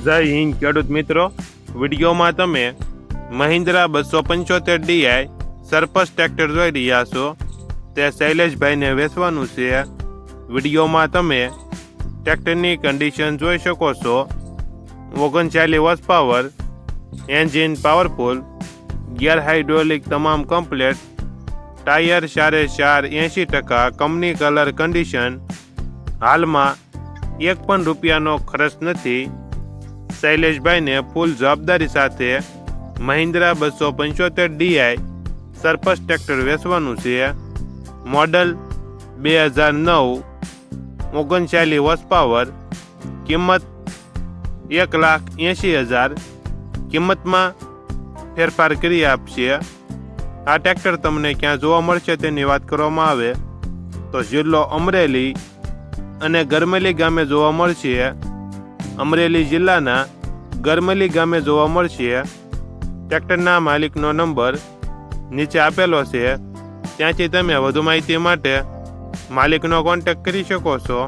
જય હિન્દ ખેડૂત મિત્રો, વિડીયોમાં તમે મહિન્દ્રા 275DI સરપસ ટ્રેક્ટર જોઈ રહ્યા છો. તે શૈલેષભાઈને વેચવાનું છે. વિડીયોમાં તમે ટ્રેક્ટરની કન્ડિશન જોઈ શકો છો. 39 horse power, engine powerful, gear hydraulic તમામ complete, tyre 4.80% company colour condition. હાલમાં એક પણ રૂપિયાનો ખર્ચ નથી. શૈલેષભાઈને ફૂલ જવાબદારી સાથે મહિન્દ્રા 275DI સરપસ ટ્રેક્ટર વેચવાનું છે. મોડલ 2009, 39 હોર્સ પાવર, કિંમત 1,80,000. કિંમતમાં ફેરફાર કરી આપશે. આ ટ્રેક્ટર તમને ક્યાં જોવા મળશે તેની વાત કરવામાં આવે તો જિલ્લો અમરેલી અને ગરમેલી ગામે જોવા મળશે. અમરેલી જિલ્લાના ગરમેલી ગામે જોવા મળશે. ટ્રેક્ટરના માલિકનો નંબર નીચે આપેલો છે. ત્યાંથી તમે વધુ માહિતી માટે માલિકનો કોન્ટેક્ટ કરી શકો છો.